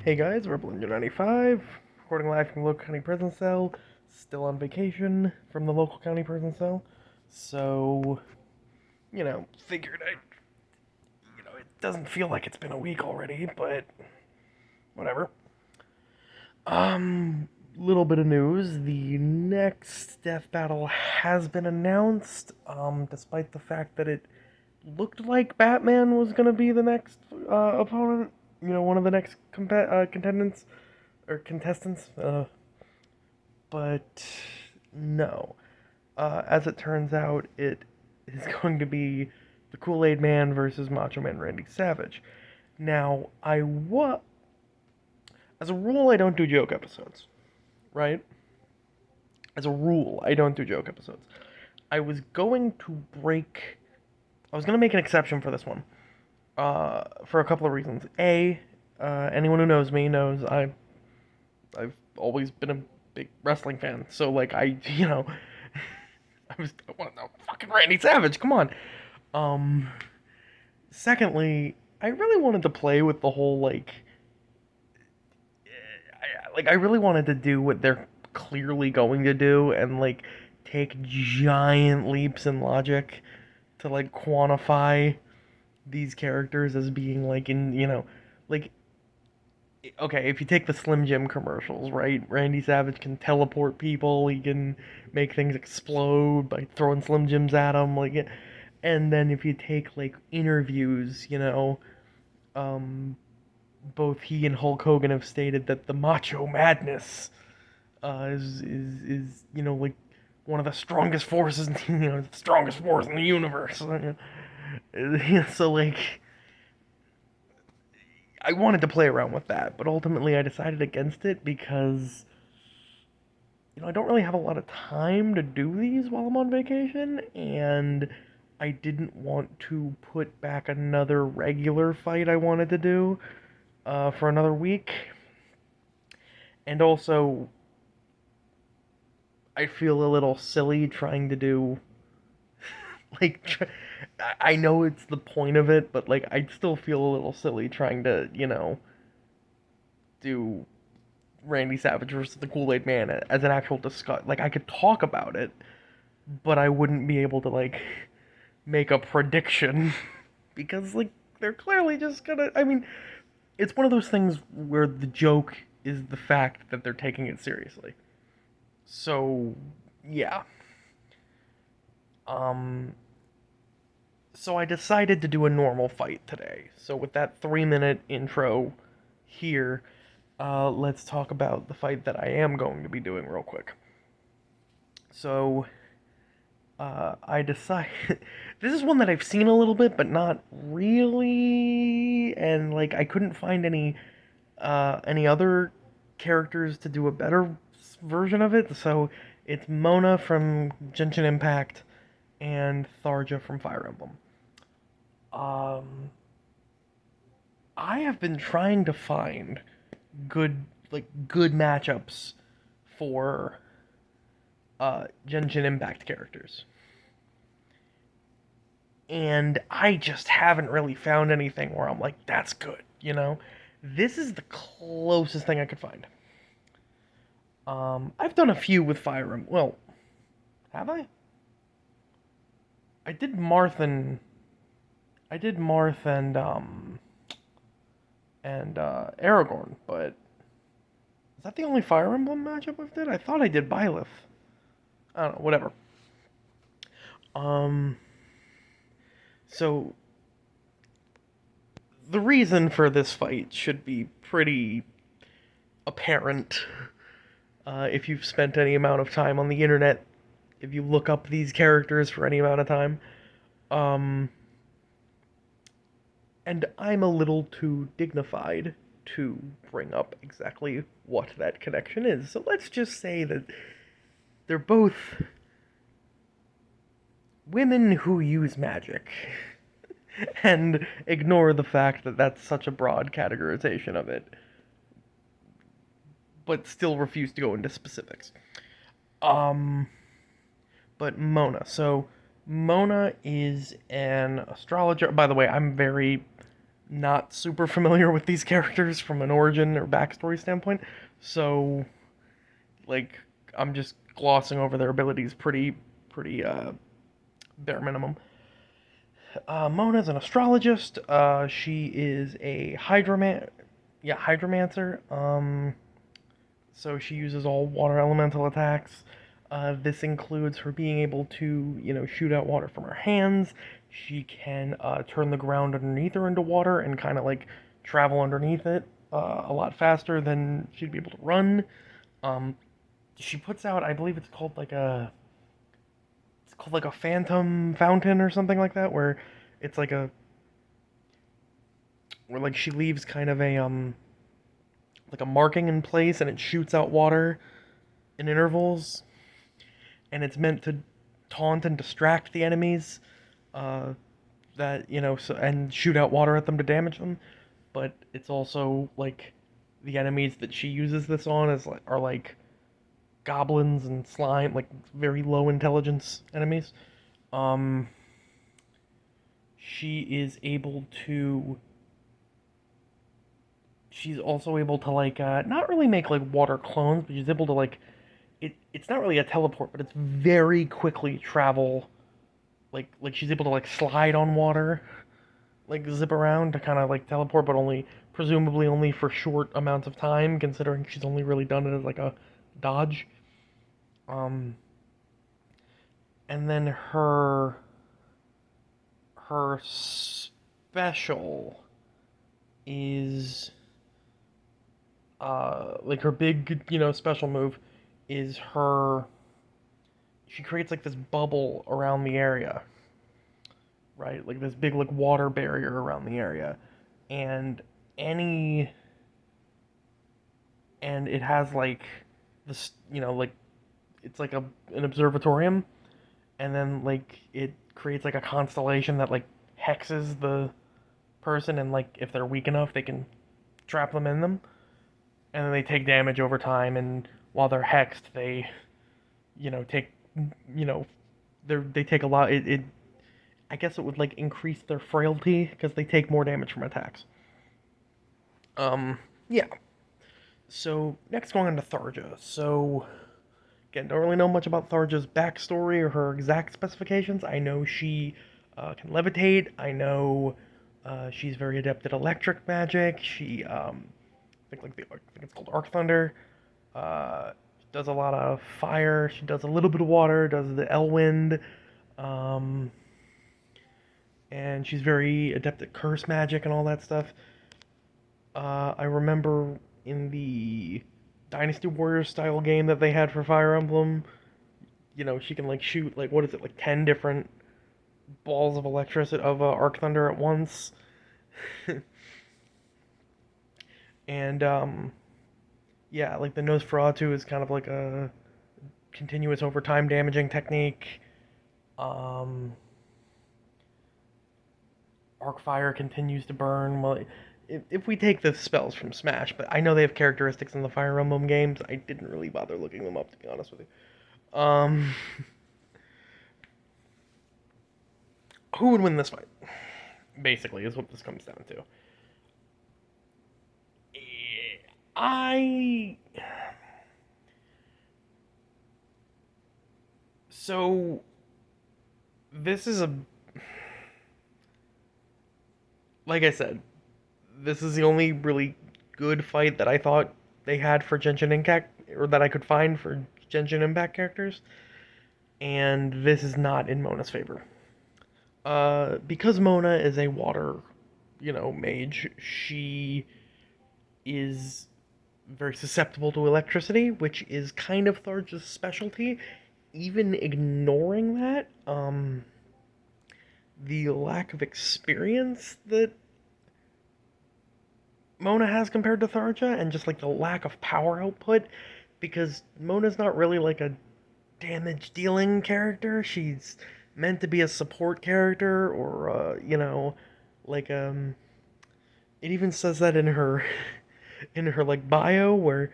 Hey guys, Rebel95, recording live from the local county prison cell, still on vacation from the local county prison cell, so, figured it doesn't feel like it's been a week already, but whatever. Little bit of news, the next death battle has been announced, despite the fact that it looked like Batman was gonna be the next, opponent, one of the next contendants, or contestants, but no. As it turns out, it is going to be the KoolAid Man versus Macho Man Randy Savage. Now, as a rule, I don't do joke episodes, right? As a rule, I don't do joke episodes. I was going to break. I was going to make an exception for this one, for a couple of reasons. Anyone who knows me knows I've always been a big wrestling fan, so like I want to know fucking Randy Savage. Come on. Um. Secondly, I really wanted to play with the whole I really wanted to do what they're clearly going to do and take giant leaps in logic to quantify these characters as being like okay, if you take the Slim Jim commercials, right? Randy Savage can teleport people. He can make things explode by throwing Slim Jims at them. And then if you take interviews, um, both he and Hulk Hogan have stated that the Macho Madness is one of the strongest forces, the strongest force in the universe. So I wanted to play around with that, but ultimately I decided against it because I don't really have a lot of time to do these while I'm on vacation, and I didn't want to put back another regular fight I wanted to do for another week. And also, I feel a little silly trying to do like I know it's the point of it, but I still feel a little silly trying to do Randy Savage versus the Kool-Aid Man as an actual discuss. Like I could talk about it, but I wouldn't be able to make a prediction because they're clearly just gonna. I mean, it's one of those things where the joke is the fact that they're taking it seriously. So yeah. Um. So I decided to do a normal fight today. So with that 3 minute intro here, let's talk about the fight that I am going to be doing real quick. So I decided this is one that I've seen a little bit, but not really, and I couldn't find any other characters to do a better version of it. So it's Mona from Genshin Impact and Tharja from Fire Emblem. Um, I have been trying to find good matchups for Genshin Impact characters. And I just haven't really found anything where I'm like, that's good. This is the closest thing I could find. I've done a few with Fire Emblem. Well, have I? I did Marth and I did Marth and Aragorn, but is that the only Fire Emblem matchup I've did? I thought I did Byleth. I don't know, whatever. Um, so the reason for this fight should be pretty apparent if you've spent any amount of time on the internet. If you look up these characters for any amount of time, um, and I'm a little too dignified to bring up exactly what that connection is. So let's just say that they're both women who use magic. And ignore the fact that that's such a broad categorization of it, but still refuse to go into specifics. Um, but Mona. So Mona is an astrologer. By the way, I'm very not super familiar with these characters from an origin or backstory standpoint, so like I'm just glossing over their abilities pretty bare minimum. Mona's an astrologist. She is a hydromancer. So she uses all water elemental attacks. This includes her being able to, shoot out water from her hands. She can turn the ground underneath her into water and kind of like travel underneath it a lot faster than she'd be able to run. Um, she puts out, I believe it's called like a phantom fountain or something like that, where it's like a, where like she leaves kind of a like a marking in place and it shoots out water in intervals, and it's meant to taunt and distract the enemies, uh, that so, and shoot out water at them to damage them. But it's also like the enemies that she uses this on are like goblins and slime, like very low intelligence enemies. Um, she is able to. She's also able to like not really make like water clones, but she's able to like it's not really a teleport, but it's very quickly travel. Like she's able to like slide on water, like zip around to kind of like teleport, but only presumably only for short amounts of time, considering she's only really done it as like a dodge. Um, and then her special is like her big special move is her she creates like this bubble around the area, right? Like this big like water barrier around the area, and any and it has like this like it's like an observatorium, and then like it creates like a constellation that like hexes the person, and like if they're weak enough they can trap them in them, and then they take damage over time, and while they're hexed they take you know they take a lot. It I guess it would like increase their frailty because they take more damage from attacks. Yeah. So next, going on to Tharja. So again, don't really know much about Tharja's backstory or her exact specifications. I know she can levitate. I know she's very adept at electric magic. She I think it's called Arc Thunder. She does a lot of fire. She does a little bit of water. Does the Elwind. Um, and she's very adept at curse magic and all that stuff. I remember in the Dynasty Warriors style game that they had for Fire Emblem, she can like shoot like what is it, like 10 different balls of electricity of Arc Thunder at once, and yeah, like the Nosferatu is kind of like a continuous over time damaging technique. Um, Arc Fire continues to burn. Well, if we take the spells from Smash, but I know they have characteristics in the Fire Emblem games. I didn't really bother looking them up, to be honest with you. Who would win this fight? Basically, is what this comes down to. I so this is a like I said, this is the only really good fight that I thought they had for Genshin Impact, or that I could find for Genshin Impact characters, and this is not in Mona's favor. Because Mona is a water, mage, she is very susceptible to electricity, which is kind of Tharja's specialty. Even ignoring that, the lack of experience that Mona has compared to Tharja, and just like the lack of power output, because Mona's not really like a damage dealing character. She's meant to be a support character, or like it even says that in her in her like bio, where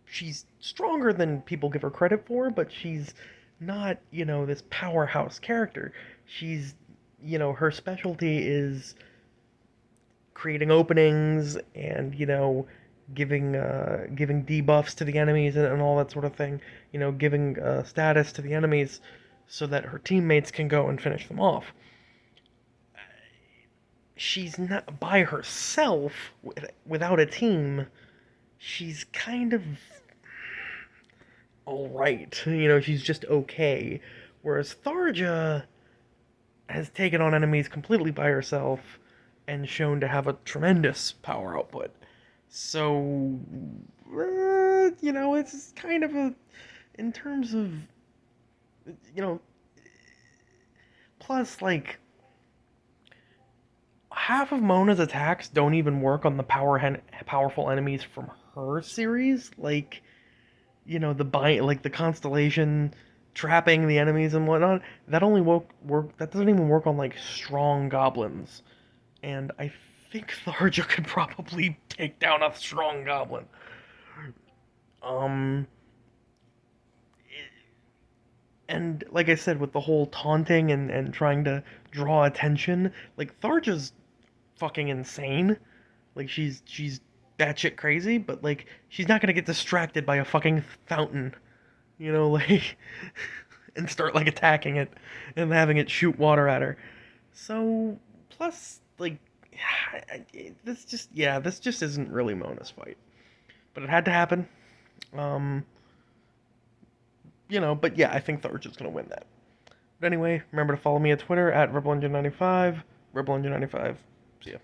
she's stronger than people give her credit for, but she's not this powerhouse character. She's her specialty is creating openings and giving debuffs to the enemies and all that sort of thing. Giving status to the enemies so that her teammates can go and finish them off. She's not by herself without a team. She's kind of all right. She's just okay. Whereas Tharja has taken on enemies completely by herself and shown to have a tremendous power output. So, it's kind of in terms of, you know, plus, like, half of Mona's attacks don't even work on the powerful enemies from her series. Like, like the constellation trapping the enemies and whatnot. That only work. That doesn't even work on like strong goblins. And I think Tharja could probably take down a strong goblin. Um, and like I said, with the whole taunting and trying to draw attention, like Tharja's fucking insane. Like she's batshit crazy, but like she's not gonna get distracted by a fucking fountain, like and start like attacking it and having it shoot water at her. So plus like this just isn't really Mona's fight, but it had to happen. Um, but yeah, I think Tharja's gonna win that. But anyway, remember to follow me at Twitter at Rebel Engine 95. Rebel Engine 95. See ya.